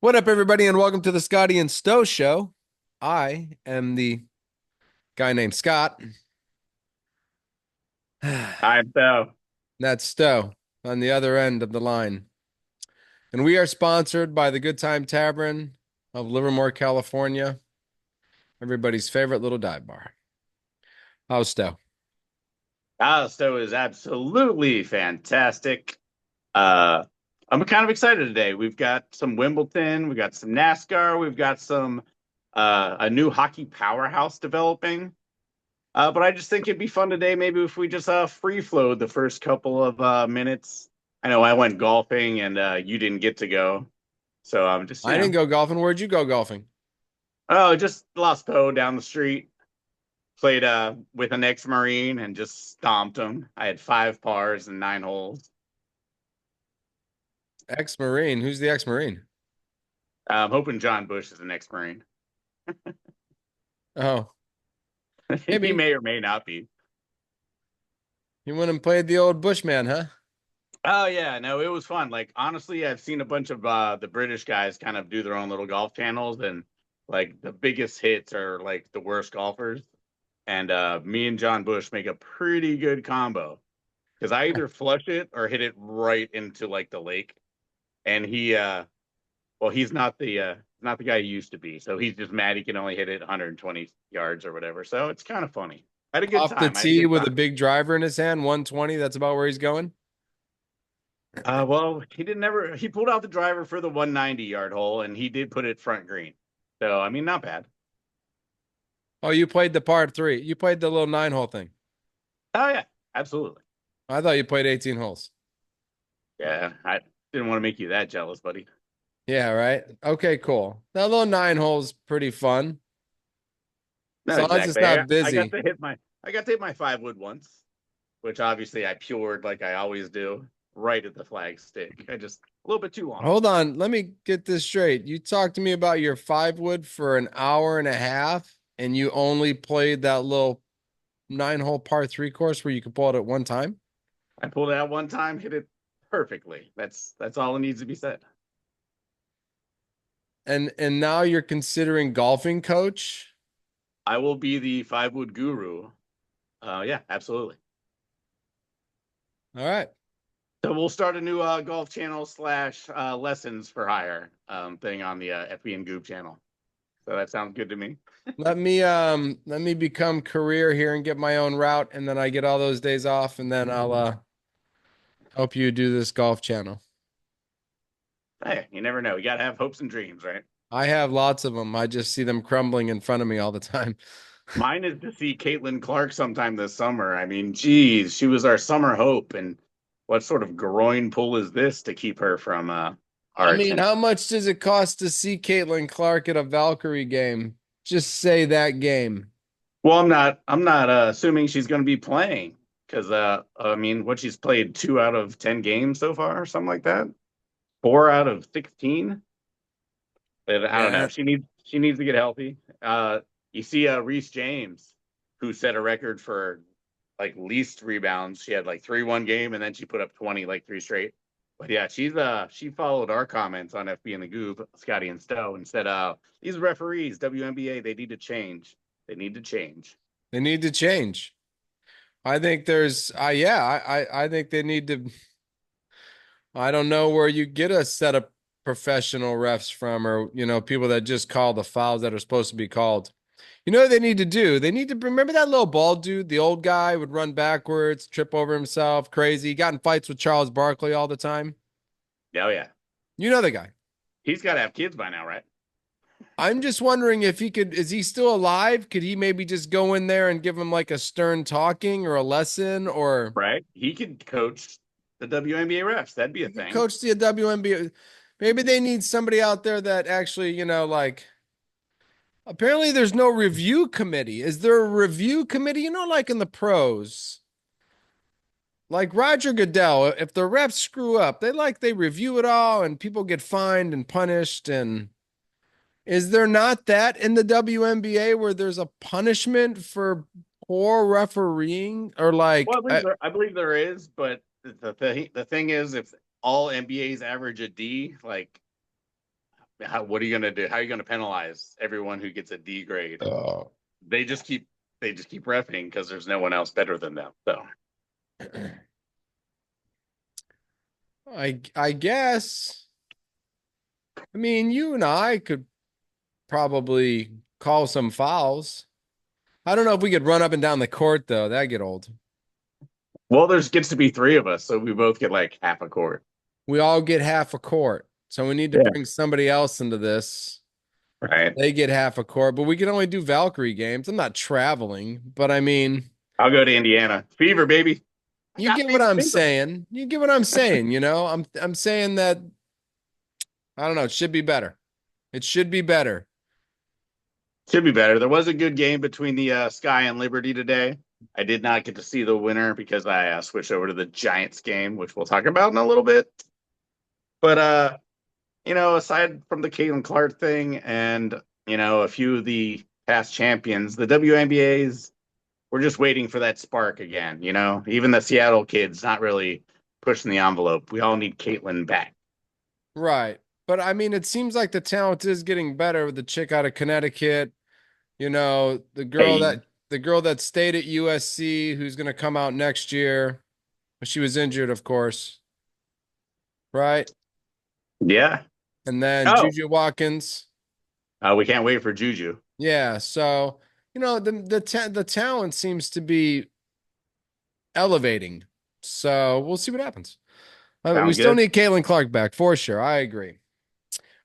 What up, everybody, and welcome to the Scotty and Stowe Show. I am the guy named Scott. I'm so. That's Stowe on the other end of the line. And we are sponsored by the Good Time Tavern of Livermore, California, everybody's favorite little dive bar. How's Stowe? Alisto is absolutely fantastic. Uh, I'm kind of excited today. We've got some Wimbledon, we've got some NASCAR, we've got some a new hockey powerhouse developing. But I just think it'd be fun today, maybe if we just free flowed the first couple of minutes. I know I went golfing and you didn't get to go, so I'm just I didn't go golfing. Where'd you go golfing? just Lost Po down the street. Played with an ex-Marine and just stomped him. I had five pars and nine holes. Ex-Marine. Who's the ex-Marine? I'm hoping John Bush is an ex-Marine. Oh, He maybe. may or may not be. You went and played the old Bushman, huh? Oh yeah, no, it was fun. Like honestly, I've seen a bunch of the British guys kind of do their own little golf channels, and like the biggest hits are like the worst golfers. And me and John Bush make a pretty good combo because I either flush it or hit it right into like the lake. And well, he's not the guy he used to be. So he's just mad he can only hit it 120 yards or whatever. So it's kind of funny. I had a good Off the time. I had a tee good with a time. big driver in his hand, 120. That's about where he's going. Well, he pulled out the driver for the 190-yard hole and he did put it front green. So I mean, not bad. Oh, you played the par three. You played the little nine-hole thing. Oh yeah, absolutely. I thought you played 18 holes. Yeah, I didn't want to make you that jealous, buddy. Yeah, right. Okay, cool. That little nine hole's pretty fun. As No, long as it's exactly. not I got busy. to hit my 5 wood once, which obviously I pured like I always do, right at the flag stick. I just a little bit too long. Hold on, let me get this straight. You talked to me about your five wood for an hour and a half, and you only played that little nine-hole par three course where you could pull it at one time? I pulled it out one time, hit it perfectly. That's all it needs to be said. And now you're considering golfing coach? I will be the 5 wood guru. Yeah, absolutely. All right. So we'll start a new golf channel slash lessons for hire thing on the FB and Goop channel. So that sounds good to me. Let me become career here and get my own route, and then I get all those days off, and then I'll help you do this golf channel. Hey, you never know. You gotta have hopes and dreams, right? I have lots of them. I just see them crumbling in front of me all the time. Mine is to see Caitlin Clark sometime this summer. I mean, geez, she was our summer hope, and what sort of groin pull is this to keep her from I our mean, attention? how much does it cost to see Caitlin Clark at a Valkyrie game? Just say that game. Well, I'm not assuming she's going to be playing because I mean, what she's played 2 out of 10 games so far, or something like that. 4 out of 16. But I don't know. Yeah. She needs to get healthy. You see, Reese James, who set a record for like least rebounds. She had like three one game, and then she put up 20 like three straight. But yeah, she followed our comments on FB and the Goob, Scotty and Stowe, and said, these referees, WNBA, they need to change. They need to change. They need to change. I think there's yeah, I think they need to. I don't know where you get a set of professional refs from, or people that just call the fouls that are supposed to be called. You know what they need to do? They need to remember that little bald dude, the old guy would run backwards, trip over himself, crazy. He got in fights with Charles Barkley all the time. Oh yeah, You know the guy. he's got to have kids by now, right? I'm just wondering if he could, is he still alive? Could he maybe just go in there and give him like a stern talking or a lesson, or Right? He could coach the WNBA refs. That'd be a he could thing. coach the WNBA? Maybe they need somebody out there that actually, like apparently there's no review committee. Is there a review committee? Like in the pros, like Roger Goodell, if the refs screw up, they review it all and people get fined and punished. And is there not that in the WNBA where there's a punishment for poor refereeing or Well, like I believe there is, but the thing is, if all NBA's average a D, like what are you gonna do? How are you gonna penalize everyone who gets a D grade? Oh. They just keep refing because there's no one else better than them. So I guess. I mean, you and I could probably call some fouls. I don't know if we could run up and down the court though. That'd get old. well, there's gets to be three of us, so we both get like half a court. We all get half a court. So we need to Yeah. bring somebody else into this. Right. They get half a court, but we can only do Valkyrie games. I'm not traveling, but I mean, I'll go to Indiana. Fever, baby. I you got get what fever. I'm Fever. saying. You get what I'm saying, you know? I'm saying that I don't know, it should be better. It should be better. Should be better. There was a good game between the Sky and Liberty today. I did not get to see the winner because I switched over to the Giants game, which we'll talk about in a little bit. But aside from the Caitlin Clark thing and a few of the past champions, the WNBA's we're just waiting for that spark again. Even the Seattle kids not really pushing the envelope. We all need Caitlin back. Right. But I mean, it seems like the talent is getting better with the chick out of Connecticut. You know, Hey, the girl that stayed at USC who's going to come out next year. She was injured, of course, right? yeah. And then Oh, Juju Watkins. we can't wait for Juju. Yeah, so the talent seems to be elevating. So we'll see what happens. I mean, we Sounds still good. need Caitlin Clark back for sure. I agree.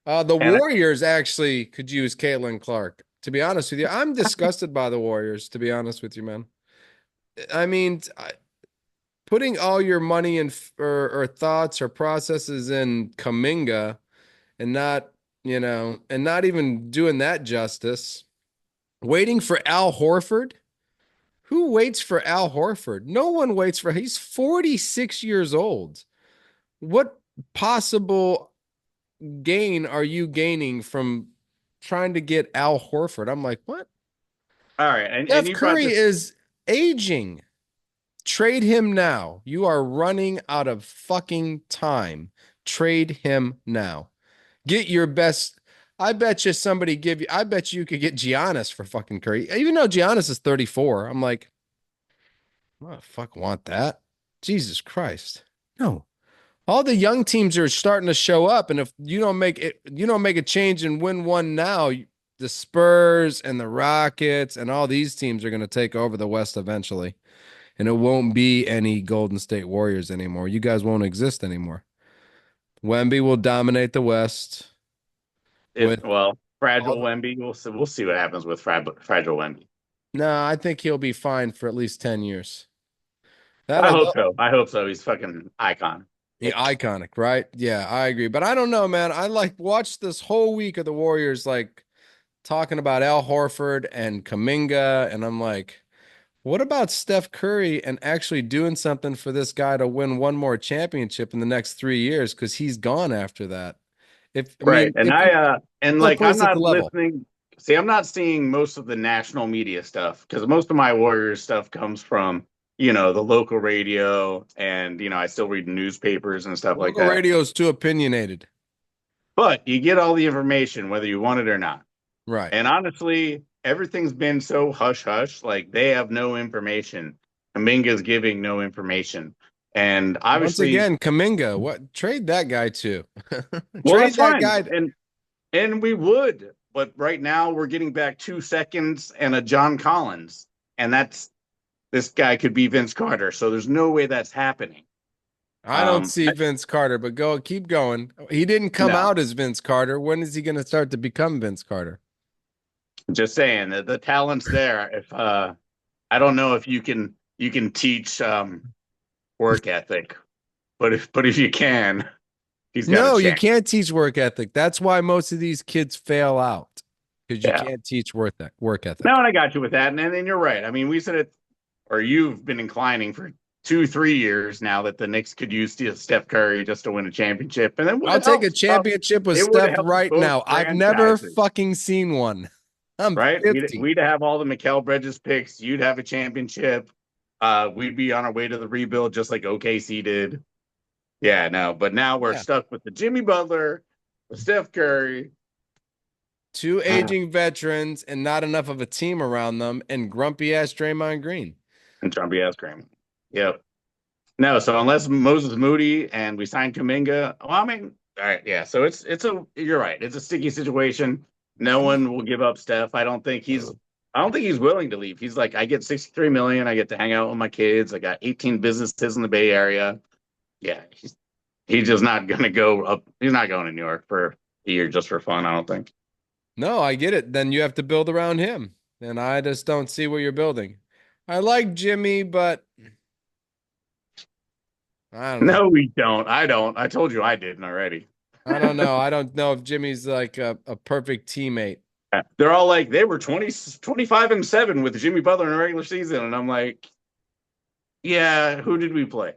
The And Warriors actually could use Caitlin Clark. To be honest with you, I'm disgusted by the Warriors. To be honest with you, man. I mean, putting all your money and or thoughts or processes in Kaminga and and not even doing that justice. Waiting for Al Horford. Who waits for Al Horford? No one waits for. He's 46 years old. What possible gain are you gaining from trying to get Al Horford? I'm like, what? all right, and Steph you brought Curry this. is aging. Trade him now. You are running out of fucking time. Trade him now. Get your best. I bet you somebody give you. I bet you could get Giannis for fucking Curry. Even though Giannis is 34, I'm like, I don't fuck want that. Jesus Christ. No. All the young teams are starting to show up, and if you don't make a change and win one now, the Spurs and the Rockets and all these teams are going to take over the West eventually, and it won't be any Golden State Warriors anymore. You guys won't exist anymore. Wemby will dominate the West If with well, all fragile the. Wemby. We'll see what happens with fragile Wemby. No, I think he'll be fine for at least 10 years. That I I hope know. so. I hope so. He's fucking icon. Yeah, iconic, right? Yeah, I agree. But I don't know, man. I like watched this whole week of the Warriors like talking about Al Horford and Kaminga, and I'm like, what about Steph Curry and actually doing something for this guy to win one more championship in the next 3 years? Because he's gone after that. If I Right. mean, And if you still I'm plays at the not level, listening. See, I'm not seeing most of the national media stuff because most of my Warriors stuff comes from, the local radio and, I still read newspapers and stuff like local that. radio is too opinionated, But you get all the information whether you want it or not. right? And honestly, everything's been so hush hush, like they have no information. Kaminga's giving no information. And Once obviously, again, Kaminga, what trade that guy to? well, Trade that's that fine. guy. And we would, but right now we're getting back 2 seconds and a John Collins, and this guy could be Vince Carter. So there's no way that's happening. I don't Um, see Vince Carter, but keep going. He didn't come no, out as Vince Carter. When is he going to start to become Vince Carter? just saying that the talent's there. If I don't know if you can teach work ethic, but if you can, he's got a No, you chance. can't teach work ethic. That's why most of these kids fail out because you Yeah. can't teach work No, ethic. and I got you with that, and then you're right. I mean, we said it, or you've been inclining for 2, 3 years now that the Knicks could use Steph Curry just to win a championship, and it would I'll have take a helped. championship with It would Steph have helped right both now. I've never franchises, fucking seen one. I'm right? We'd 50. we'd have all the Mikal Bridges picks. You'd have a championship. We'd be on our way to the rebuild just like OKC did. Yeah, no, but now we're Yeah. stuck with the Jimmy Butler, the Steph Curry. Two And aging veterans and not enough of a team around them, and grumpy ass Draymond Green. Trumpy ass Graham. Yep. No, so unless Moses Moody and we sign Kuminga, well, I mean, all right, yeah. So it's a you're right. It's a sticky situation. No I'm one will give up Steph. I don't think he's willing to leave. He's like, I get 63 million. I get to hang out with my kids. I got 18 businesses in the Bay Area. Yeah, he's just not gonna go up. He's not going to New York for a year just for fun. I don't think. No, I get it. Then you have to build around him. And I just don't see what you're building. I like Jimmy, but I don't know. No, we don't. I don't. I told you I didn't already. I don't know. I don't know if Jimmy's like a perfect teammate, They're all like they were 25-7 with Jimmy Butler in the regular season, and I'm like, yeah, who did we play?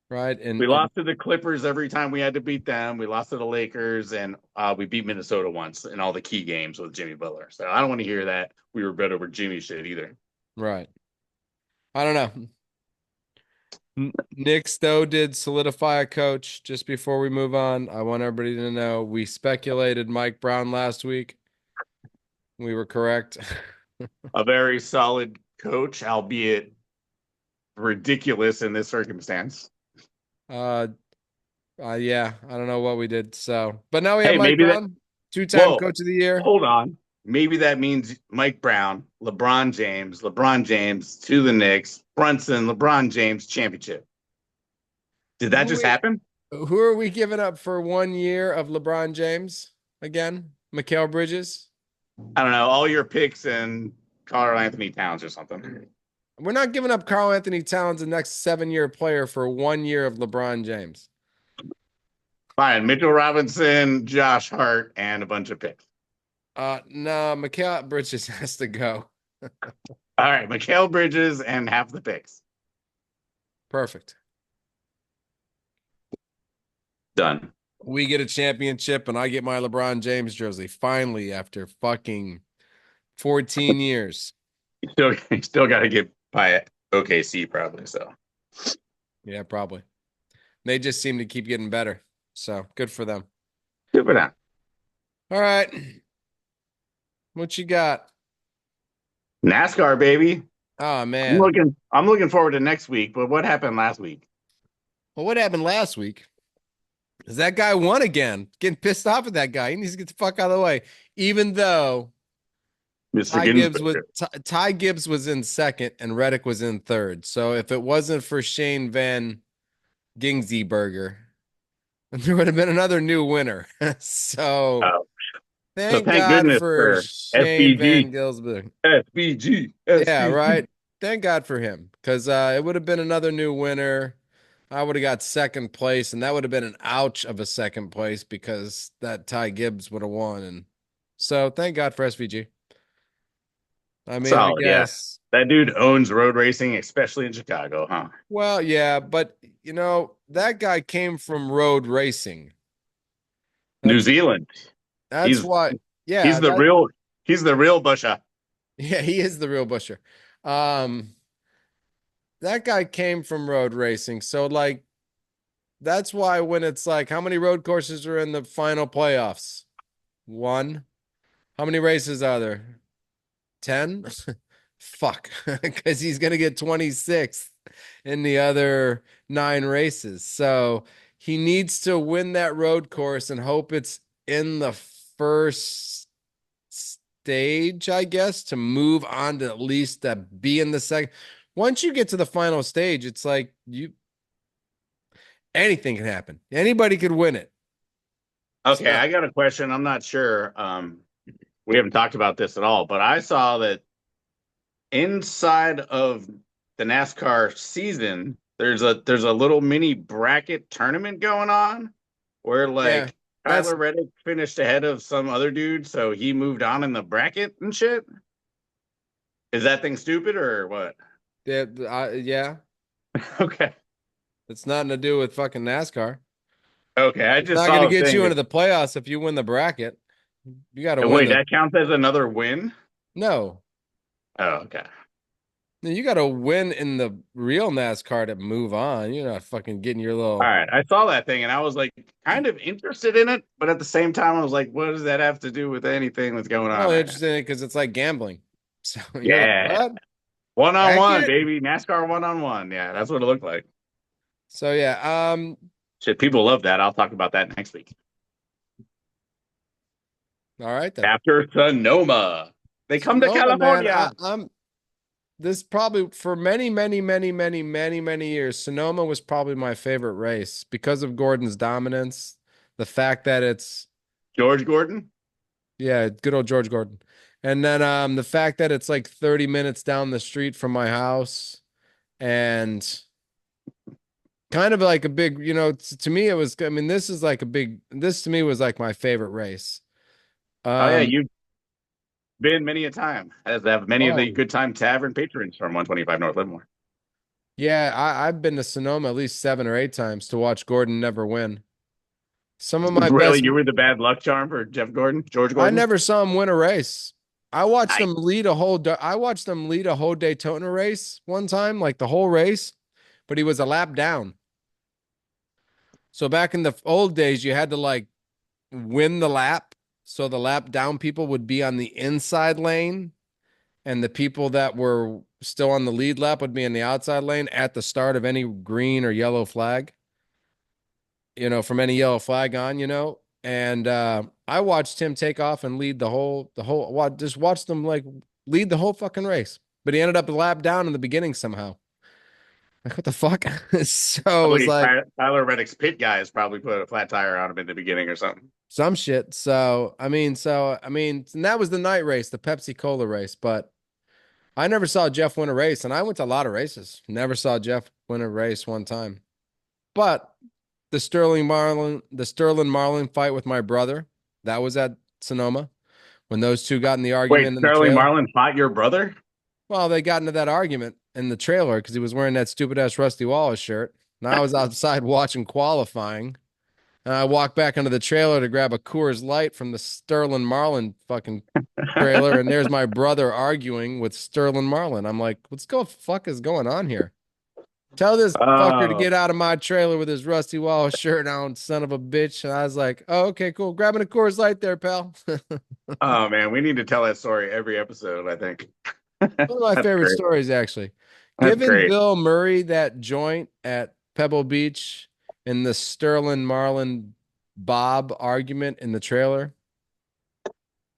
right? We And lost to the Clippers every time we had to beat them. We lost to the Lakers, and we beat Minnesota once in all the key games with Jimmy Butler. So I don't want to hear that we were better over Jimmy shit either. right. I don't know. Nick Stowe did solidify a coach just before we move on. I want everybody to know we speculated Mike Brown last week. We were correct. A very solid coach, albeit ridiculous in this circumstance. Uh, yeah, I don't know what we did. So, but now we have Hey, Mike maybe that. Brown, two-time Whoa, coach of the year. hold on. Maybe that means Mike Brown, LeBron James to the Knicks, Brunson, LeBron James championship. Did that just Wait, happen? who are we giving up for 1 year of LeBron James again? Mikal Bridges? I don't know. All your picks and Carl Anthony Towns or something. We're not giving up Carl Anthony Towns, the next 7-year player, for 1 year of LeBron James. Fine. Mitchell Robinson, Josh Hart, and a bunch of picks. No, Mikal Bridges has to go. All right. Mikal Bridges and half the picks. Perfect. Done. We get a championship and I get my LeBron James jersey finally after fucking 14 years. You still got to get by OKC probably. So Yeah, probably. They just seem to keep getting better. So good for them. good for that. All right. What you got? NASCAR baby. Oh I'm man. looking. I'm looking forward to next week. But what happened last week? Well, what happened last week is that guy won again. Getting pissed off at that guy. He needs to get the fuck out of the way. Even though Mr. Ginsburg. Ty Gibbs was in second and Reddick was in third. So if it wasn't for Shane Van Gingsburger, there would have been another new winner. So Oh, so thank thank God goodness for for Shane Van SBG, Gilsburg. SBG, Yeah, SBG. right. Thank God for him because it would have been another new winner. I would have got second place, and that would have been an ouch of a second place because that Ty Gibbs would have won. And so thank God for SVG. I mean, I Solid, yeah. guess. That dude owns road racing, especially in Chicago, huh? Well, yeah, but that guy came from road racing. New That's Zealand. that's He's why. he's Yeah, the real he's the real Busha. yeah, he is the real Busher. Um, that guy came from road racing. So like that's why when it's like how many road courses are in the final playoffs? One. How many races are there? 10? Fuck. Because he's gonna get 26th in the other 9 races. So he needs to win that road course and hope it's in the first stage, I guess, to move on to at least to be in the second. Once you get to the final stage, it's like anything can happen. Anybody could win it. Okay, So I got a question. I'm not sure. We haven't talked about this at all, but I saw that inside of the NASCAR season, there's a little mini bracket tournament going on where yeah, like that's Tyler Reddick finished ahead of some other dude, so he moved on in the bracket and shit. Is that thing stupid or what? yeah. Okay. It's nothing to do with fucking NASCAR. Okay, I It's just not going saw to a get you thing. into the playoffs if you win the bracket. You got to win Wait, the that counts as another win? no. Oh, okay. You got to win in the real NASCAR to move on. You're not fucking getting your All little. right, I saw that thing and I was like kind of interested in it, but at the same time, I was like, what does that have to do with anything that's going on Well, right now? interesting because it's like gambling. So you're like, Yeah, what? one on one, Accurate? baby, NASCAR one on one. Yeah, that's what it looked like. So yeah, Shit, people love that. I'll talk about that next week. all right then. After Sonoma, they come to Sonoma, man, California. I'm this probably for many, many, many, many, many, many years. Sonoma was probably my favorite race because of Gordon's dominance. The fact that it's George Gordon. yeah, good old George Gordon. And then the fact that it's like 30 minutes down the street from my house and kind of like a big, to me it was I mean this is like a big this to me was like my favorite race. Oh yeah, Um you've been many a time, as have many of the oh Good Time Tavern patrons from 125 North Livermore. yeah, I've been to Sonoma at least 7 or 8 times to watch Gordon never win. Some of my Really, best you were the bad luck charm for Jeff Gordon, George I Gordon. never saw him win a race. Nice. I watched them lead a whole Daytona race one time, like the whole race, but he was a lap down. So back in the old days, you had to like win the lap. So the lap down people would be on the inside lane, and the people that were still on the lead lap would be in the outside lane at the start of any green or yellow flag, from any yellow flag on, And I watched him take off and lead just watched them like lead the whole fucking race. But he ended up a lap down in the beginning somehow. Like, what the fuck? So it was Probably like Tyler Reddick's pit guys probably put a flat tire on him in the beginning or something. some shit. So I mean, and that was the night race, the Pepsi Cola race. But I never saw Jeff win a race, and I went to a lot of races. Never saw Jeff win a race one time. But the Sterling Marlin fight with my brother, that was at Sonoma when those two got in the Wait, argument in the Sterling trailer. Marlin fought your brother? Well, they got into that argument in the trailer because he was wearing that stupid ass Rusty Wallace shirt. And I was outside watching qualifying. And I walked back into the trailer to grab a Coors Light from the Sterling Marlin fucking trailer. And there's my brother arguing with Sterling Marlin. I'm like, what's the fuck is going on here? Tell this fucker to Oh, get out of my trailer with his Rusty Wallace shirt on, son of a bitch. And I was like, oh, okay, cool. Grabbing a Coors Light there, pal. oh man, we need to tell that story every episode, I think. One of my That's favorite great. stories, actually. That's Giving great. Bill Murray that joint at Pebble Beach in the Sterling Marlin Bob argument in the trailer,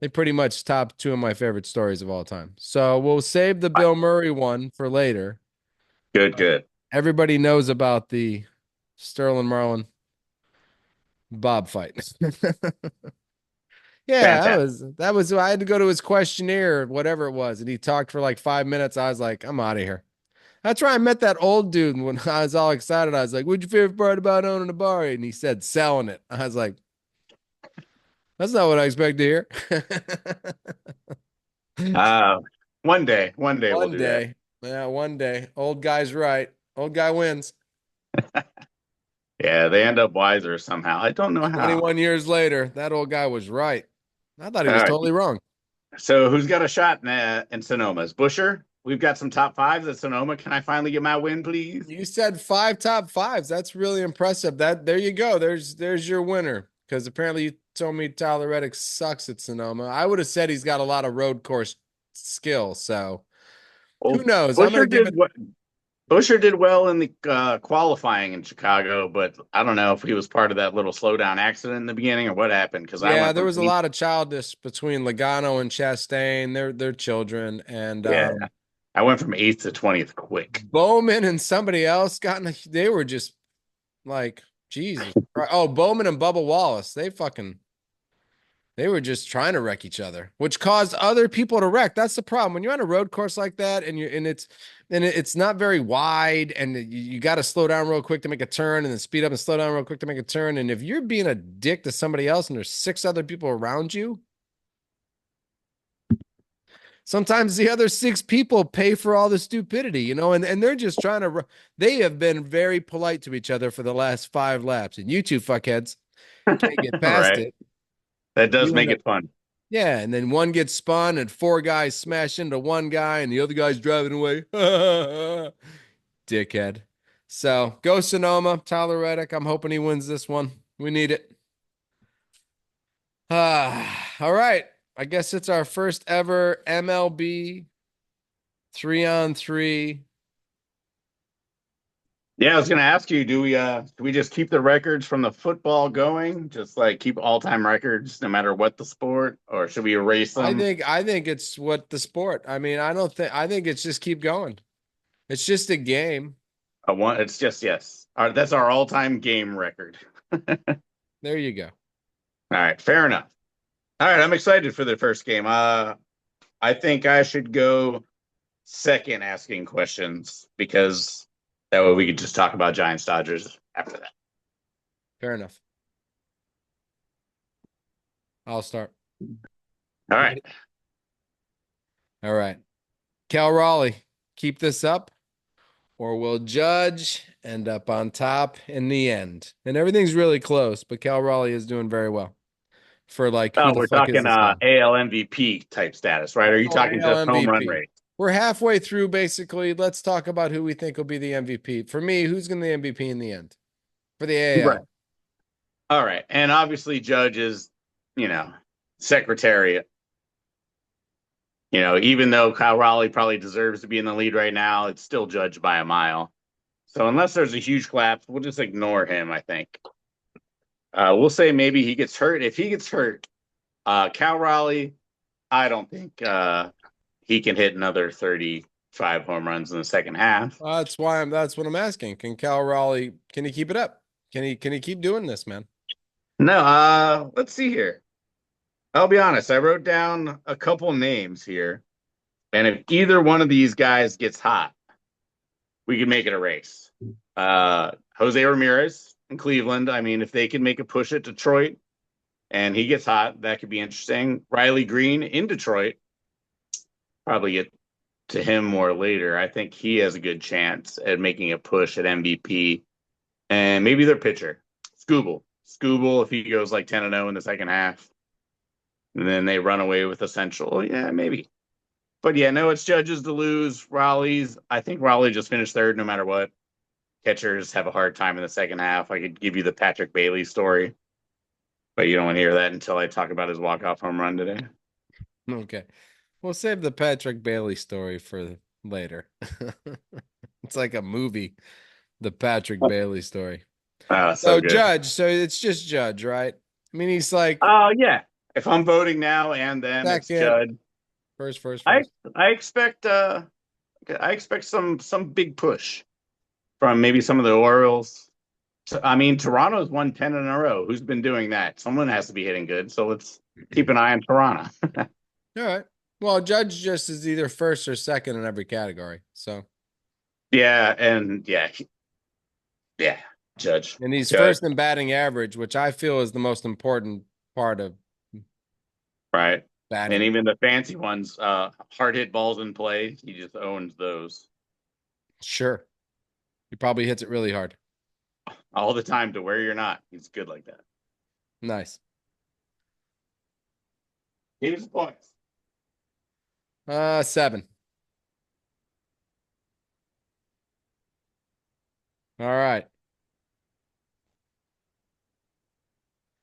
they pretty much top two of my favorite stories of all time. So we'll save the Bill Murray one for later. Good, good. Everybody knows about the Sterling Marlin Bob fight. Yeah, that Fantastic. was that was I had to go to his questionnaire, whatever it was, and he talked for like 5 minutes. I was like, I'm out of here. That's where I met that old dude when I was all excited. I was like, what's your favorite part about owning a bar? And he said selling it. I was like, that's not what I expect to hear. Uh, one day we'll One do that. day. Yeah, one day. Old guy's right. Old guy wins. Yeah, they end up wiser somehow. I don't know how. 21 years later, that old guy was right. I thought he All was right. totally wrong. So who's got a shot in Sonoma's? Busher? We've got some top fives at Sonoma. Can I finally get my win, please? You said 5 top 5s. That's really impressive. That there you go. There's your winner. Because apparently you told me Tyler Reddick sucks at Sonoma. I would have said he's got a lot of road course skill. So who Well, knows? I'm Busher gonna give did it. what Busher did well in the qualifying in Chicago, but I don't know if he was part of that little slowdown accident in the beginning or what happened because I Yeah, went there from was a eighth. lot of childness between Logano and Chastain. They're children, and Yeah, I went from eighth to 20th quick. Bowman and somebody else they were just like Jesus Christ. Oh, Bowman and Bubba Wallace. They were just trying to wreck each other, which caused other people to wreck. That's the problem. When you're on a road course like that and it's not very wide and you got to slow down real quick to make a turn and then speed up and slow down real quick to make a turn. And if you're being a dick to somebody else and there's 6 other people around you, sometimes the other 6 people pay for all the stupidity, and they're just trying to, they have been very polite to each other for the last 5 laps. And you two fuckheads can't get All past right, it. that does You make end up it fun. Yeah, and then one gets spun and four guys smash into one guy and the other guy's driving away. Dickhead. So go Sonoma, Tyler Reddick. I'm hoping he wins this one. We need it. All right. I guess it's our first ever MLB 3-on-3. Yeah, I was gonna ask you, do we just keep the records from the football going? Just like keep all-time records no matter what the sport, or should we erase them? I think it's what the sport. I mean, I think it's just keep going. It's just a game. It's just yes. That's our all-time game record. There you go. All right, fair enough. All right, I'm excited for the first game. I think I should go second asking questions because that way we could just talk about Giants Dodgers after that. Fair enough. I'll start. All right. Ready? All right. Cal Raleigh, keep this up, or will Judge end up on top in the end? And everything's really close, but Cal Raleigh is doing very well for like who Oh, the we're fuck is talking this guy? AL MVP type status, right? Are you Oh, talking AL just home run MVP. rate? We're halfway through, basically. Let's talk about who we think will be the MVP. For me, who's going to be the MVP in the end for the Right. AL? All right. And obviously Judge is, you know, secretariat. Even though Kyle Raleigh probably deserves to be in the lead right now, it's still Judge by a mile. So unless there's a huge collapse, we'll just ignore him, I think. We'll say maybe he gets hurt. If he gets hurt, Cal Raleigh, I don't think he can hit another 35 home runs in the second half. That's what I'm asking. Can Cal Raleigh, can he keep it up? Can he keep doing this, man? No, let's see here. I'll be honest. I wrote down a couple names here, and if either one of these guys gets hot, we could make it a race. Jose Ramirez in Cleveland. I mean, if they can make a push at Detroit and he gets hot, that could be interesting. Riley Green in Detroit, probably get to him more later. I think he has a good chance at making a push at MVP. And maybe their pitcher, Scooble. Scooble, if he goes like 10-0 in the second half, and then they run away with Essential. Yeah, maybe. But yeah, no, it's Judges to lose. Raleigh's, I think Raleigh just finished third no matter what. Catchers have a hard time in the second half. I could give you the Patrick Bailey story, but you don't want to hear that until I talk about his walk-off home run today. Okay. We'll save the Patrick Bailey story for later. It's like a movie, the Patrick Bailey story. So So good. Judge, so it's just Judge, right? I mean, he's like Oh yeah. If I'm voting now and then it's second, Judd. I first. I expect I expect some big push from maybe some of the Orioles. I mean, Toronto's won 10 in a row. Who's been doing that? Someone has to be hitting good. So let's keep an eye on Toronto. All right. Well, Judge just is either first or second in every category. So, Yeah, and yeah, Judge. and he's Judge, first in batting average, which I feel is the most important part of right. And batting. even the fancy ones, hard hit balls in play, he just owns those Sure. He probably hits it really hard. all the time to where you're not. He's good like that. Nice. Here's the points. 7. All right.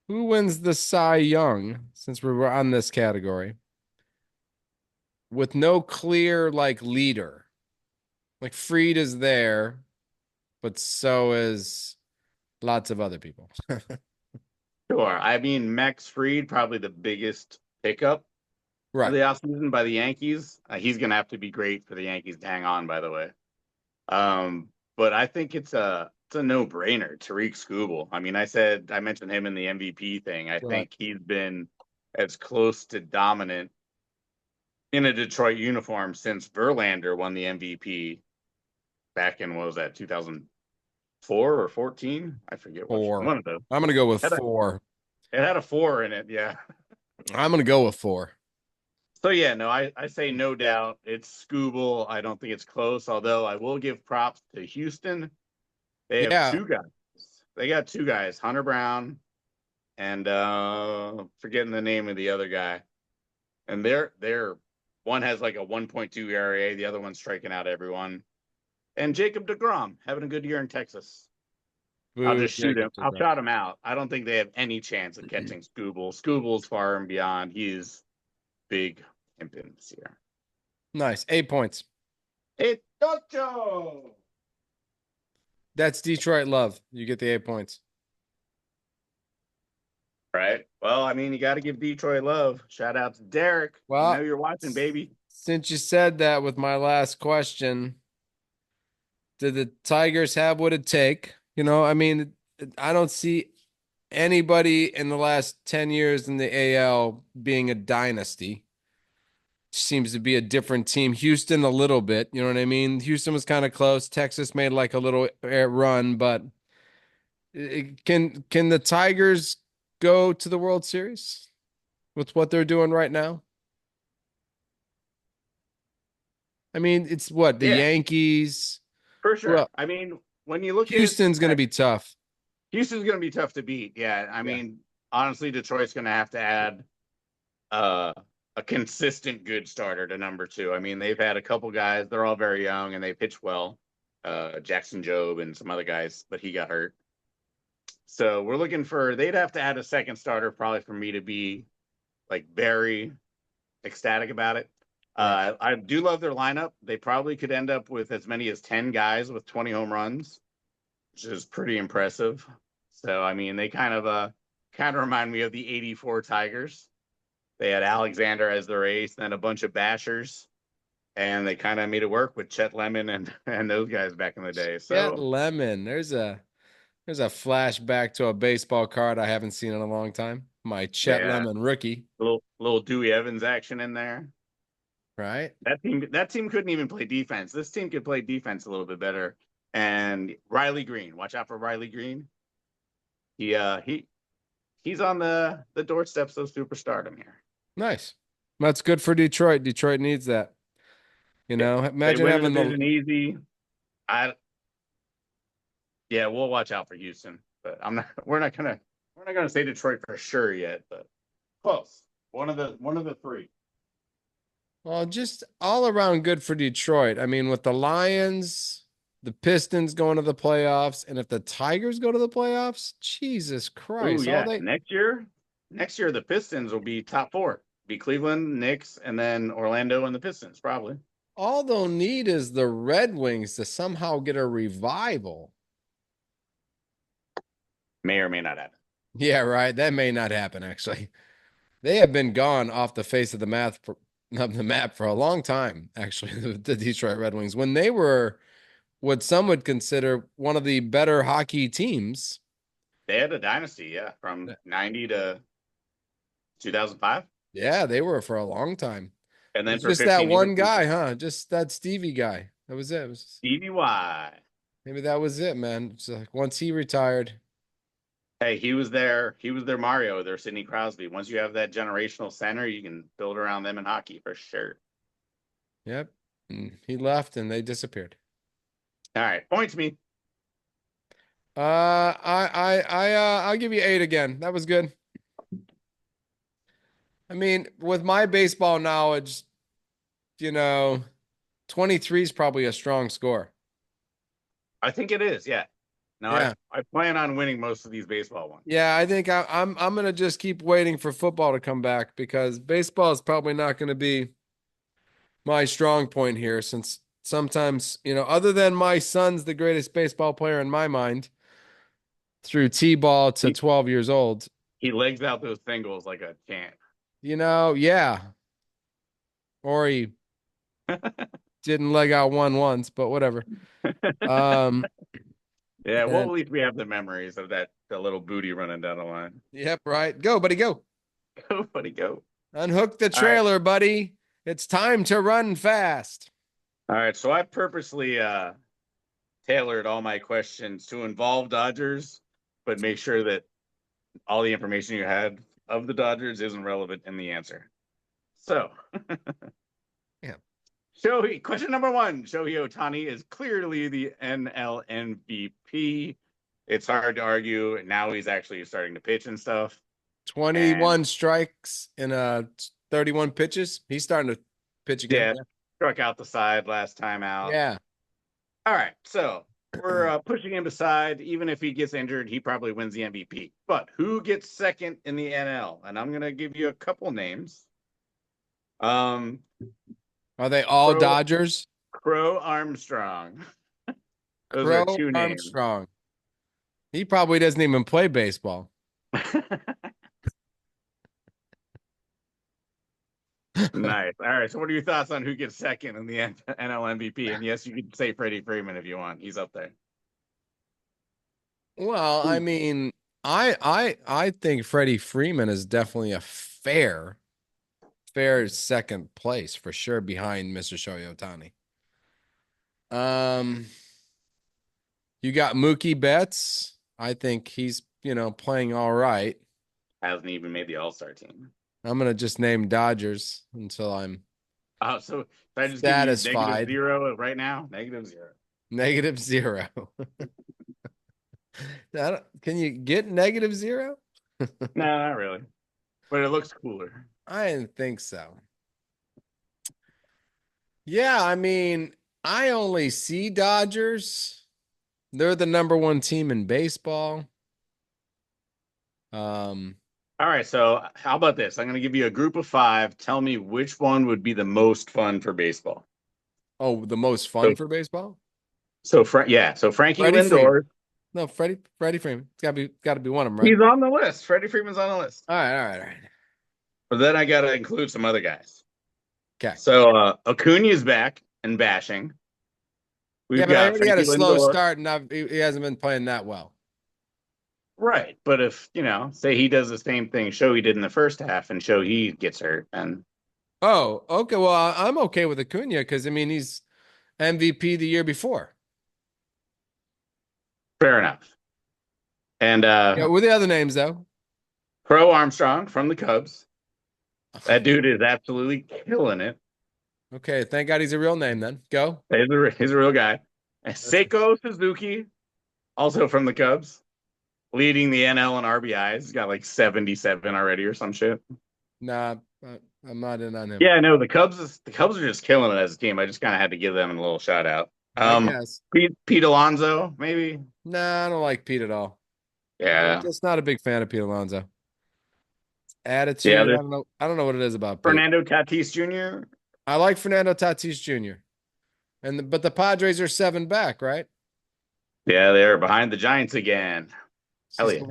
Who wins the Cy Young since we were on this category with no clear like leader? Like Freed is there, but so is lots of other people. Sure. I mean, Max Fried, probably the biggest pickup of Right. the offseason by the Yankees. He's going to have to be great for the Yankees to hang on, by the way. But I think it's a no-brainer. Tariq Skubal. I mean, I mentioned him in the MVP thing. I Right. think he's been as close to dominant in a Detroit uniform since Verlander won the MVP back in, what was that, 2004 or 14? I forget which 4. one of those. I'm gonna go with It had a, 4. it had a four in it, yeah. I'm gonna go with 4. So yeah, no, I say no doubt it's Scooble. I don't think it's close, although I will give props to Houston. They have Yeah. two guys. They got two guys, Hunter Brown and forgetting the name of the other guy. and they're one has like a 1.2 ERA, the other one's striking out everyone. And Jacob DeGrom having a good year in Texas. I'll Boo, just shoot him. Jacob I'll DeGrom. shout him out. I don't think they have any chance of catching Scooble. Scooble's far and beyond. He's big pimping this year. Nice. 8 points. It's Docho. That's Detroit love. You get the 8 points. Right. Well, I mean, you got to give Detroit love. Shout out to Derek. We know Well, you're watching, baby. since you said that with my last question, did the Tigers have what it take? I mean, I don't see anybody in the last 10 years in the AL being a dynasty. Seems to be a different team. Houston, a little bit. You know what I mean? Houston was kind of close. Texas made like a little run, but can the Tigers go to the World Series with what they're doing right now? I mean, it's what the Yeah, Yankees. for Well, sure. I mean, when you look at Houston's going to be tough. Houston's going to be tough to beat. Yeah. I Yeah. mean, honestly, Detroit's going to have to add uh, a consistent good starter to number two. I mean, they've had a couple guys. They're all very young and they pitch well. Jackson Job and some other guys, but he got hurt. So we're looking for, they'd have to add a second starter probably for me to be like very ecstatic about it. Right. I do love their lineup. They probably could end up with as many as 10 guys with 20 home runs, which is pretty impressive. So, I mean, they kind of remind me of the 84 Tigers. They had Alexander as their ace, then a bunch of bashers, and they kind of made it work with Chet Lemon and those guys back in the day. Jet So, Lemon. There's a flashback to a baseball card I haven't seen in a long time. My Chet yeah, Lemon rookie, little Dewey Evans action in there. right? That team couldn't even play defense. This team could play defense a little bit better. And Riley Green, watch out for Riley Green. He's on the doorsteps of superstardom here. Nice. That's good for Detroit. Detroit needs that. Yeah. They Imagine win the having the division easy. I Yeah, we'll watch out for Houston, but I'm not. We're not gonna say Detroit for sure yet, but close. One of the three. well, just all around good for Detroit. I mean, with the Lions, the Pistons going to the playoffs, and if the Tigers go to the playoffs, Jesus Oh Christ, yeah, next year the Pistons will be top four. Be Cleveland, Knicks, and then Orlando and the Pistons probably. all they'll need is the Red Wings to somehow get a revival. May or may not happen. Yeah, right. That may not happen, actually. They have been gone off the face of the map for a long time, actually, the Detroit Red Wings. When they were what some would consider one of the better hockey teams. They had a dynasty, yeah, from '90 to 2005, Yeah, they were for a long time. and It then was for just that 15 years, one guy, huh? Just that Stevie guy. That was it. Stevie Y. Maybe that was it, man. It's like once he retired. Hey, he was there. He was their Mario, their Sidney Crosby. Once you have that generational center, you can build around them in hockey for sure. Yep. And he left and they disappeared. All right, point to me. I'll give you 8 again. That was good. I mean, with my baseball knowledge, you know, 23 is probably a strong score. I think it is. Yeah. No, Yeah. I plan on winning most of these baseball ones. Yeah, I think I'm gonna just keep waiting for football to come back because baseball is probably not gonna be my strong point here since sometimes, other than my son's the greatest baseball player in my mind through T-ball to He 12 years old, he legs out those singles like a champ. yeah. Or he didn't leg out one once, but whatever. Um, Yeah, well, at and least we have the memories of the little booty running down the line. yep, right. Go, buddy, go. Go, buddy, go. Unhook the All right. trailer, buddy. It's time to run fast. All right. So I purposely tailored all my questions to involve Dodgers, but make sure that all the information you had of the Dodgers isn't relevant in the answer. So, Yeah. Question number one: Shohei Ohtani is clearly the NL MVP. It's hard to argue. Now he's actually starting to pitch and stuff. And 21 strikes in a 31 pitches. He's starting to pitch again. Yeah, Yeah. struck out the side last time out. Yeah. All right, so we're pushing him aside. Even if he gets injured, he probably wins the MVP. But who gets second in the NL? And I'm gonna give you a couple names. Um, Are they all Crow, Dodgers? Crow Armstrong. Those are Crow two names. Armstrong. He probably doesn't even play baseball. Nice. All right. So, what are your thoughts on who gets second in the NL MVP? And yes, you could say Freddie Freeman if you want. He's up there. Well, I mean, I think Freddie Freeman is definitely a fair second place for sure behind Mr. Shohei Ohtani. Um, you got Mookie Betts. I think he's, playing all right. Hasn't even made the All Star team. I'm gonna just name Dodgers until I'm So, should I just give you satisfied. -0 right now? -0. -0. Can you get -0? No, not really. But it looks cooler. I didn't think so. Yeah, I mean, I only see Dodgers. They're the number one team in baseball. All right. So, how about this? I'm going to give you a group of 5. Tell me which one would be the most fun for baseball. Oh, the most So, fun for baseball? yeah. So, Frankie Freddie Freeman. Lindor. No, Freddie Freeman. It's gotta be one of them, right? He's on the list. Freddie Freeman's on the list. All right. But then I got to include some other guys. Okay. So Acuna's back and bashing. Yeah, We've but I got already had Frankie a slow Lindor. start, and he hasn't been playing that well. Right. But if, say he does the same thing show he did in the first half and show he gets hurt, and Oh, okay. Well, I'm okay with Acuna because I mean he's MVP the year before. fair enough. And Yeah, with the other names though. Pro Armstrong from the Cubs. That dude is absolutely killing it. Okay, thank God he's a real name then. Go. He's a real guy. And Seiko Suzuki, also from the Cubs, leading the NL in RBIs. He's got like 77 already or some shit. Nah, I'm not in on him. Yeah, no, the Cubs are just killing it as a team. I just kind of had to give them a little shout out. I guess. Pete Alonso, maybe. Nah, I don't like Pete at all. Yeah, Just not a big fan of Pete Alonso. yeah. Attitude, I There's don't know. I don't know what it is about Pete. Fernando Tatis Jr. I like Fernando Tatis Jr. But the Padres are 7 back, right? Yeah, they're behind the Giants again. Hell yeah.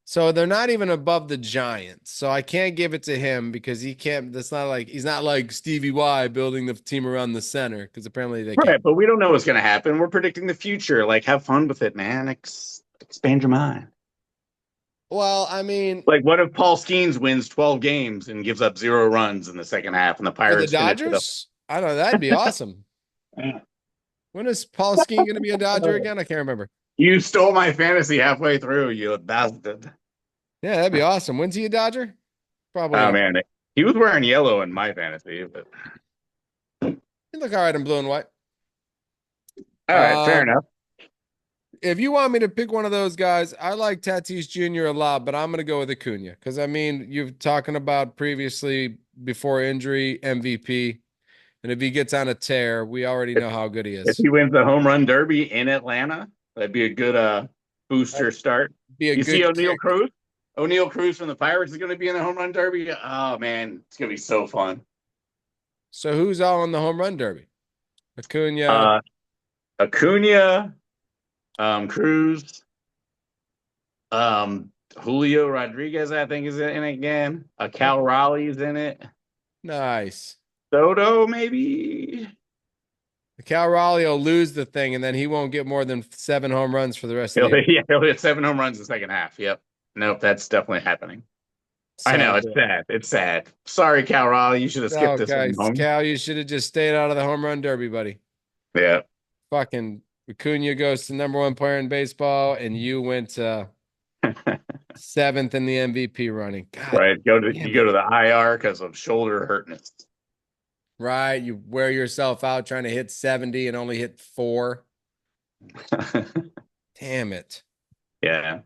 So they're not even above the Giants. So I can't give it to him because he can't. That's not like he's not like Stevie Y building the team around the center because apparently they Right, can't. but we don't know what's going to happen. We're predicting the future. Like, have fun with it, man. Expand your mind. Well, I mean, Like, what if Paul Skeens wins 12 games and gives up 0 runs in the second half, and the for the Pirates finish with a Dodgers, I don't know. That'd be awesome. When is Paul Skeen going to be a Dodger again? I can't remember. You stole my fantasy halfway through, you bastard. Yeah, that'd be awesome. When's he a Dodger? Probably Oh not. man, he was wearing yellow in my fantasy. But He look all right in blue and white. all right, fair Um, enough. if you want me to pick one of those guys, I like Tatis Jr. a lot, but I'm going to go with Acuna because I mean, you're talking about previously before injury MVP, and if he gets on a tear, we already If, know how good he if is. he wins the home run derby in Atlanta, that'd be a good booster That'd start. be a You see good O'Neal kick. Cruz? O'Neal Cruz from the Pirates is going to be in the home run derby. Oh man, it's going to be so fun. So who's all in the home run derby? Acuna. Uh, Acuna, Cruz, Julio Rodriguez, I think is in it again. Cal Raleigh's in it. Nice. Soto, maybe. Cal Raleigh will lose the thing, and then he won't get more than 7 home runs for the rest of the year. He'll hit 7 home runs in the second half. Yep. Nope, that's definitely happening. I know, Sad it's boy. sad. It's sad. Sorry, Cal Raleigh. You should have skipped Oh, this one guys, home. Cal, you should have just stayed out of the home run derby, buddy. Yeah. Fucking Acuna goes to number 1 player in baseball, and you went to 7th in the MVP running. God Right. damn You go it. to the IR because of shoulder hurtness. Right. You wear yourself out trying to hit 70 and only hit 4. Damn it. Yeah.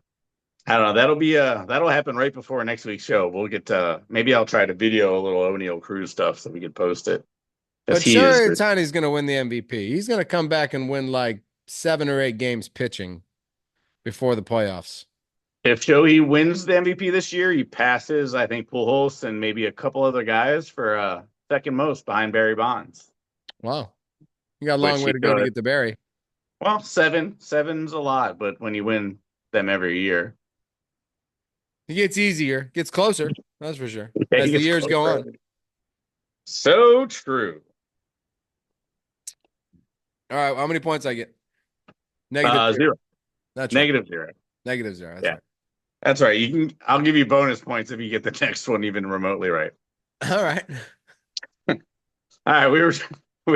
I don't know. That'll happen right before next week's show. We'll get maybe I'll try to video a little O'Neal Cruz stuff so we can post it. Because But he is sure, the Ohtani's going to win the MVP. He's going to come back and win like 7 or 8 games pitching before the playoffs. if Shohei wins the MVP this year, he passes, I think, Pujols and maybe a couple other guys for second most behind Barry Bonds. Wow. You got a long Which way he to go to could. get to Barry. Well, seven's a lot, but when you win them every year, It gets easier, gets closer. That's for sure. yeah, he As the gets years go closer. on. So true. All right. How many points I get? -0. Zero, That's right. -0. -0. That's Yeah, right. that's right. You can. I'll give you bonus points if you get the next one even remotely right. All right. All right, we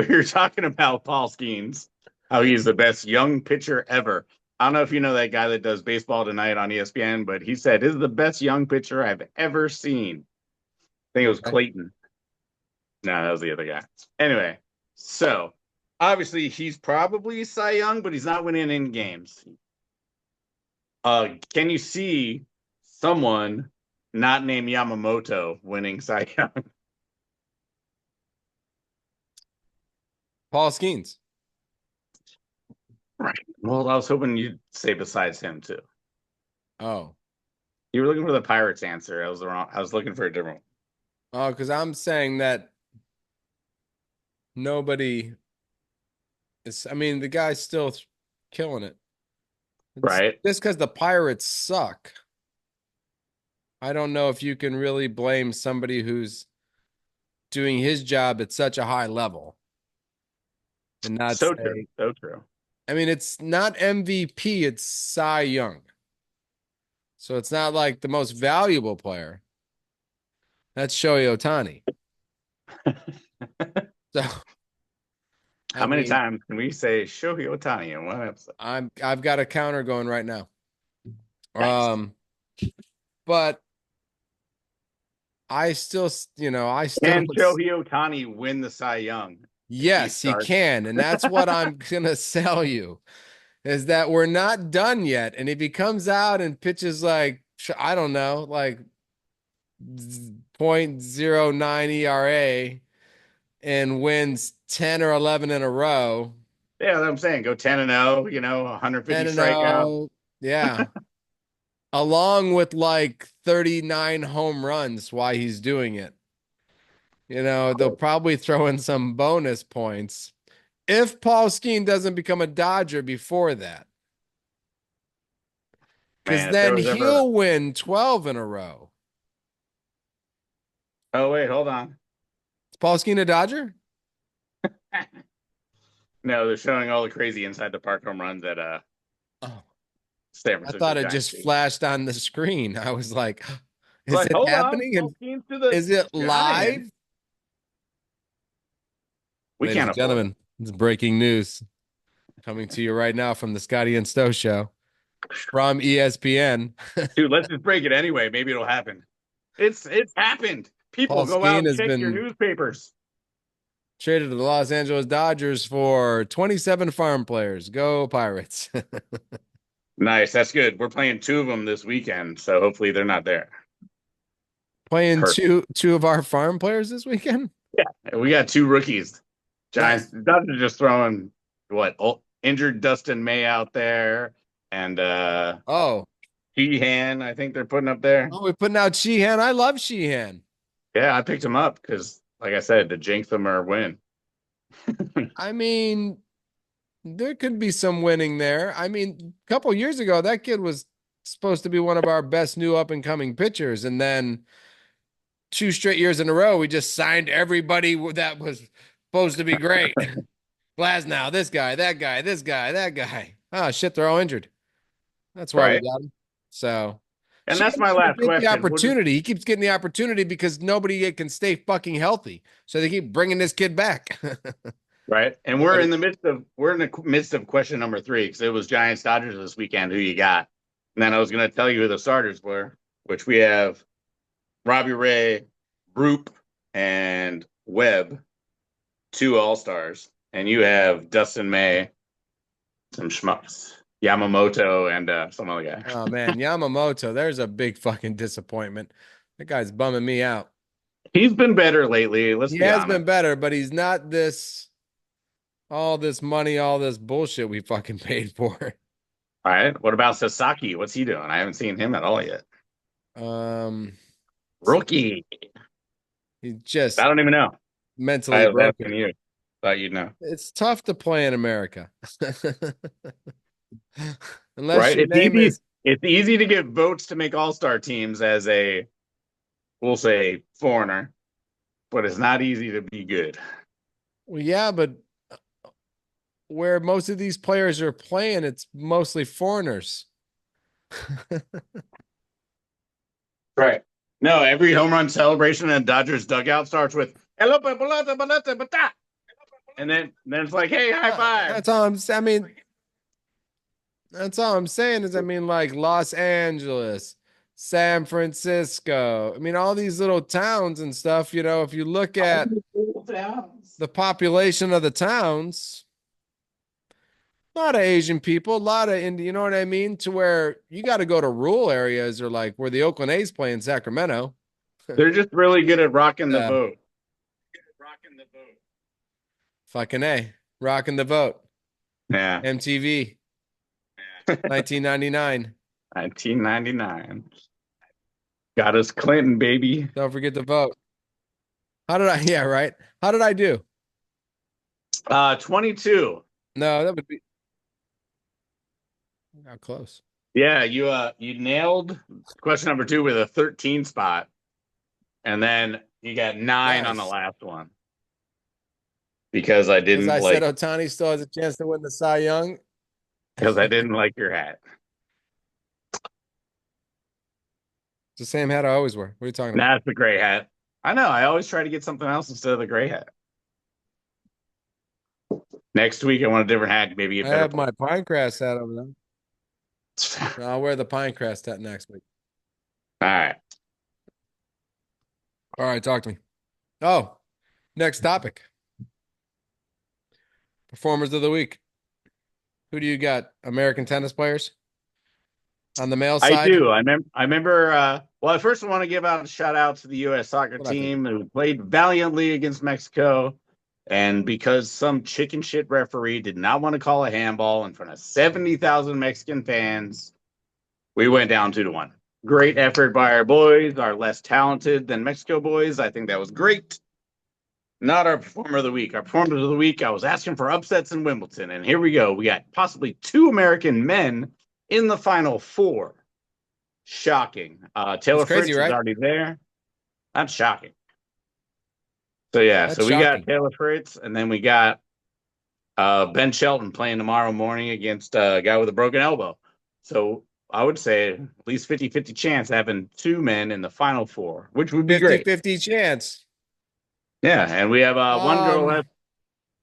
were talking about Paul Skeens, how he's the best young pitcher ever. I don't know if you know that guy that does Baseball Tonight on ESPN, but he said this is the best young pitcher I've ever seen. I think it was Okay. Clayton. No, that was the other guy. Anyway, so obviously he's probably Cy Young, but he's not winning any games. Can you see someone not named Yamamoto winning Cy Young? Paul Skeens. Right. Well, I was hoping you'd say besides him too. Oh. You were looking for the Pirates answer. I was wrong. I was looking for a different one. Oh, because I'm saying that nobody is, I mean, the guy's still killing it. It's Right. just because the Pirates suck. I don't know if you can really blame somebody who's doing his job at such a high level and not So true. say, So true. I mean, it's not MVP, it's Cy Young. So it's not like the most valuable player. That's Shohei Ohtani. So, I How many mean, times can we say Shohei Ohtani in one episode? I've got a counter going right now. Nice. Um, but I still, I still, Can Shohei Ohtani win the Cy Young if he yes, he starts? can. And that's what I'm going to sell you is that we're not done yet. And if he comes out and pitches like, I don't know, like .09 ERA and wins 10 or 11 in a row, Yeah, that's what I'm saying. Go 10-0, 10 150 and strikeout. 0, yeah, along with like 39 home runs while he's doing it. They'll probably throw in some bonus points if Paul Skeen doesn't become a Dodger before that, because Man, if then there was ever. he'll win 12 in a row. Oh, wait, hold on. Is Paul Skeen a Dodger? No, they're showing all the crazy inside the park home runs at Oh, San I Francisco thought it Giants just Stadium. flashed on the screen. I was like, It's is like, it hold on, happening? Paul And Skeens to the is it Giants. live? We Ladies can't and afford gentlemen, it's breaking news coming to you right now from the Scotty and Stowe show it. from ESPN. Dude, let's just break it anyway. Maybe it'll happen. It's happened. People Paul go out Skeen and has check your been newspapers. traded to the Los Angeles Dodgers for 27 farm players. Go Pirates. Nice, that's good. We're playing two of them this weekend, so hopefully they're not there. Playing Perfect. two of our farm players this weekend. Yeah, we got two rookies. Giants. Nice. Dodgers just throwing what injured Dustin May out there, and Oh, Sheehan. I think they're putting up there. we're putting out Sheehan. I love Sheehan. Yeah, I picked him up because, like I said, to jinx them or win. I mean, there could be some winning there. I mean, a couple years ago, that kid was supposed to be one of our best new up and coming pitchers, and then 2 straight years in a row, we just signed everybody that was supposed to be great. Glasnow, this guy, that guy, this guy, that guy. Oh shit, they're all injured. That's why we Right, got him. So and she that's didn't my ever last get the question. We'll just opportunity. He keeps getting the opportunity because nobody can stay fucking healthy. So they keep bringing this kid back. right, and we're in the midst of question number three because it was Giants Dodgers this weekend. Who you got? And then I was going to tell you who the starters were, which we have Robbie Ray, Roop, and Webb, two All Stars, and you have Dustin May, some schmucks. Yamamoto and some other guy. Oh man, Yamamoto, there's a big fucking disappointment. That guy's bumming me out. He's been better lately. Let's He be has honest. been better, but he's not this all this money, all this bullshit we fucking paid for. All right. What about Sasaki? What's he doing? I haven't seen him at all yet. Um, Rookie. he's I just don't even know. mentally I was asking broken. you. Thought you'd know. It's tough to play in America. Unless Right? your name is, It's easy to get votes to make all-star teams as a we'll say foreigner, but it's not easy to be good. well, yeah, but where most of these players are playing, it's mostly foreigners. Right. No, every home run celebration in a Dodgers dugout starts with "Hello, balata, balata, bata," and then it's like, "Hey, high five." That's all I mean, that's all I'm saying is, I mean, like Los Angeles, San Francisco. I mean, all these little towns and stuff, if you look at the population of the towns, a lot of Asian people, a lot of Indian, you know what I mean? To where you got to go to rural areas or like where the Oakland A's play in Sacramento. They're just really good at rocking the uh, vote. Fucking A, rocking the vote. Yeah, MTV, 1999. 1999 got us Clinton, baby. Don't forget to vote. How did I? Yeah, right. How did I do? 22. No, that would be how close. Yeah, you nailed question number two with a 13 spot, and then you got 9 on the Nice. last one because I Because didn't I said like Ohtani still has a chance to win the Cy Young. because I didn't like your hat. It's the same hat I always wear. What are you talking about? That's the gray hat. I know. I always try to get something else instead of the gray hat. Next week, I want a different hat. Maybe I get better have my points. Pinecrest hat over there. All I'll wear the Pinecrest hat next week. right. All right, talk to me. Oh, next topic. Performers of the week. Who do you got? American tennis players on the male I side? do. I remember. Well, I first want to give out a shout out to the U.S. soccer What I figured. team who played valiantly against Mexico. And because some chicken shit referee did not want to call a handball in front of 70,000 Mexican fans, we went down 2-1. Great effort by our boys, our less talented than Mexico boys. I think that was great. Not our performer of the week. Our performer of the week, I was asking for upsets in Wimbledon. And here we go. We got possibly 2 American men in the final 4. Shocking. That's Taylor crazy, Fritz is right? already there. That's shocking. So yeah, That's so we got shocking. Taylor Fritz, and then we got Ben Shelton playing tomorrow morning against a guy with a broken elbow. So I would say at least 50-50 chance having 2 men in the final 4, which would be great. 50-50 chance. Yeah, and we have one girl Um, left.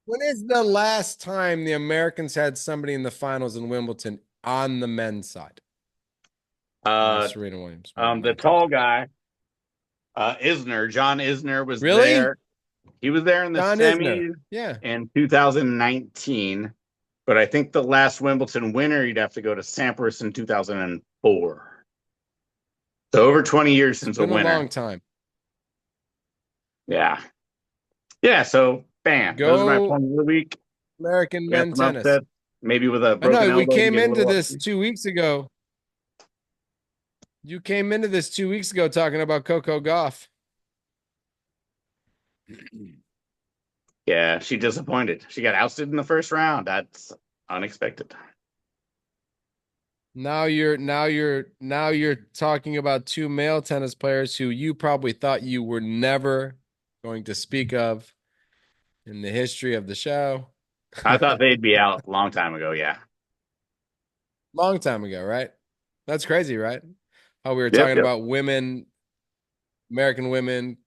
when is the last time the Americans had somebody in the finals in Wimbledon on the men's side? Uh, Serena Williams the won tall 1910. guy, John Isner was Really? there. He was there in the Don Isner. semis Yeah. in 2019, but I think the last Wimbledon winner, you'd have to go to Sampras in 2004. So over 20 years It's since a been a winner. long time. Yeah. Yeah. So bam, those are my Go points of the week. American We got men some tennis. upsets. Maybe with a I broken know we elbow, you came get a into little this upset. 2 weeks ago. You came into this 2 weeks ago talking about Coco Goff. Yeah, she disappointed. She got ousted in the first round. That's unexpected. Now you're talking about two male tennis players who you probably thought you were never going to speak of in the history of the show. I thought they'd be out a long time ago. Yeah. Long time ago, right? That's crazy, right? How we were Yep. talking Yep. about women, American women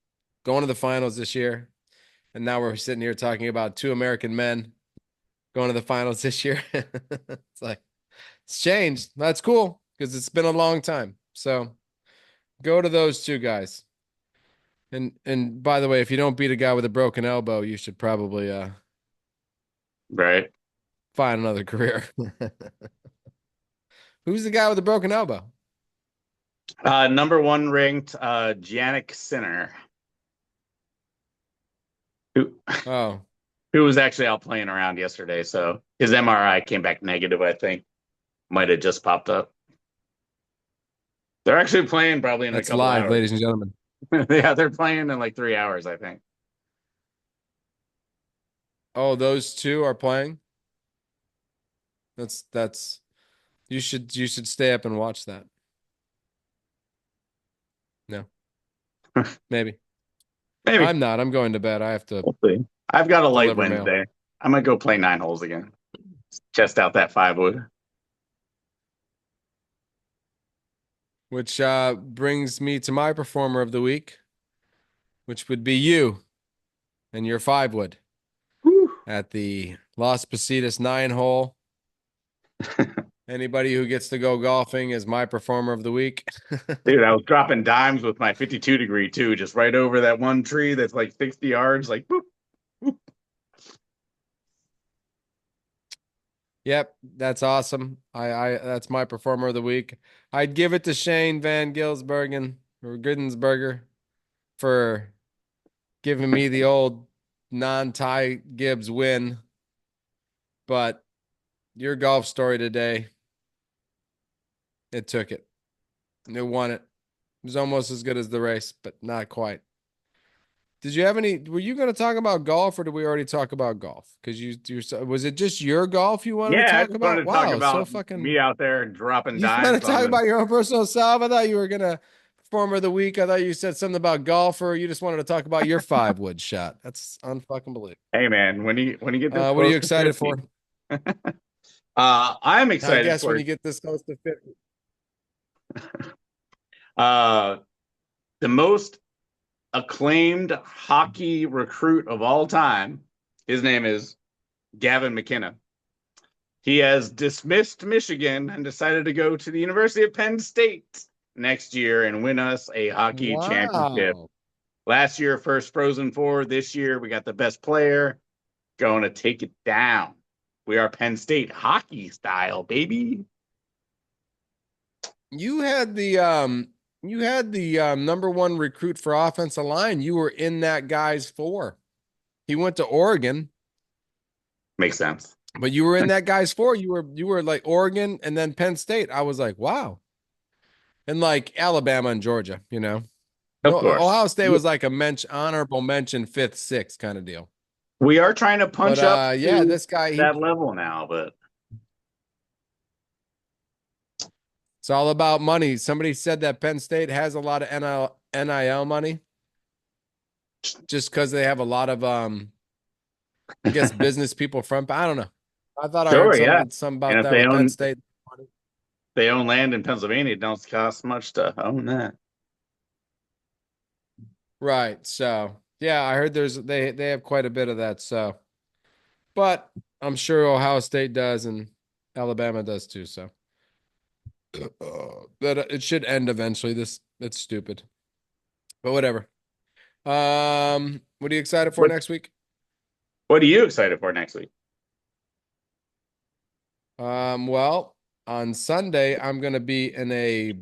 going to the finals this year. And now we're sitting here talking about two American men going to the finals this year. It's like it's changed. That's cool because it's been a long time. So go to those two guys. And by the way, if you don't beat a guy with a broken elbow, you should probably Right. find another career. Who's the guy with the broken elbow? Number one ranked Jannik Sinner, who Oh, who was actually out playing around yesterday. So his MRI came back negative, I think. Might have just popped up. They're actually playing probably in a that's couple live, hours. ladies and gentlemen. Yeah, they're playing in like 3 hours, I think. Oh, those two are playing. That's you should stay up and watch that. No, maybe. Maybe. I'm not. I'm going to bed. I have to We'll see. I've got a light deliver mail, Wednesday. I might go play 9 holes again. Test out that 5 wood. which brings me to my performer of the week, which would be you and your 5 wood Whew. at the Las Positas 9 hole. Anybody who gets to go golfing is my performer of the week. Dude, I was dropping dimes with my 52 degree too, just right over that one tree that's like 60 yards, like boop, boop. Yep, that's awesome. I that's my performer of the week. I'd give it to Shane Van Gilsbergen or Giddensberger for giving me the old non-Ty Gibbs win. But your golf story today, it took it. It won it. It was almost as good as the race, but not quite. Did you have any? Were you going to talk about golf, or did we already talk about golf? Because was it just your golf you wanted to Yeah, I talk just about? wanted to talk Wow, it's so about fucking. me out there dropping You want to dimes on talk the. about your own personal self? I thought you were gonna performer of the week. I thought you said something about golfer. You just wanted to talk about your 5 wood shot. That's unfucking believable. Hey man, when you get this What are you close to excited 50, for? I'm I excited guess when for you get this close to 50. uh the most acclaimed hockey recruit of all time. His name is Gavin McKenna. He has dismissed Michigan and decided to go to the University of Penn State next year and win us a hockey championship. Wow. Last year, first Frozen Four. This year, we got the best player. Going to take it down. We are Penn State hockey style, baby. You had the number one recruit for offensive line. You were in that guy's four. He went to Oregon, Makes sense. but you were in that guy's four. You were like Oregon and then Penn State. I was like, wow. And like Alabama and Georgia, you know. Of No, course. Ohio State was like a honorable mention, fifth, sixth kind of deal. We are trying to But punch up yeah, to this guy, that level now, but it's all about money. Somebody said that Penn State has a lot of NIL money just because they have a lot of I guess business people from. I don't know. I thought I heard sure, yeah. some And about if that with Penn State. they own land in Pennsylvania, it don't cost much to own that. Right. So yeah, I heard they have quite a bit of that. So, but I'm sure Ohio State does and Alabama does too. So that it should end eventually. It's stupid, but whatever. What are you excited for What next week? What are you excited for next week? Well, on Sunday I'm gonna be in a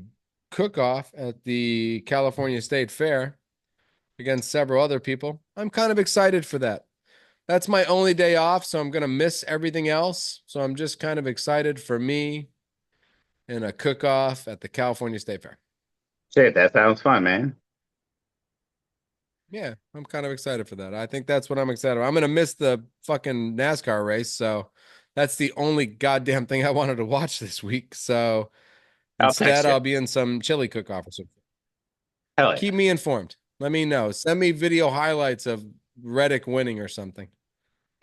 cook-off at the California State Fair against several other people. I'm kind of excited for that. That's my only day off, so I'm gonna miss everything else. So I'm just kind of excited for me and a cook-off at the California State Fair. Shit, that sounds fun, man. Yeah, I'm kind of excited for that. I think that's what I'm excited about. I'm gonna miss the fucking NASCAR race, so that's the only goddamn thing I wanted to watch this week. So I'll instead, text you. I'll be in some chili cook-off or something. Hell yeah. Keep me informed. Let me know. Send me video highlights of Reddick winning or something.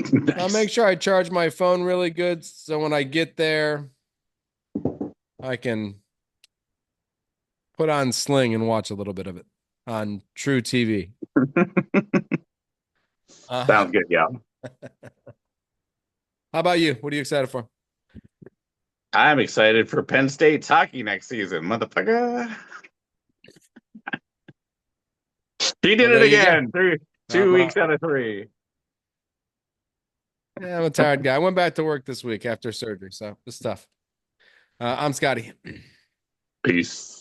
I'll Nice. make sure I charge my phone really good so when I get there, I can put on Sling and watch a little bit of it on True TV. Sounds good, y'all. How about you? What are you excited for? I'm excited for Penn State's hockey next season, motherfucker. He Well, did it there you go. again. Three, I'm, two weeks out of three. yeah, I'm a tired guy. I went back to work this week after surgery, so it's tough. I'm Scotty. Peace.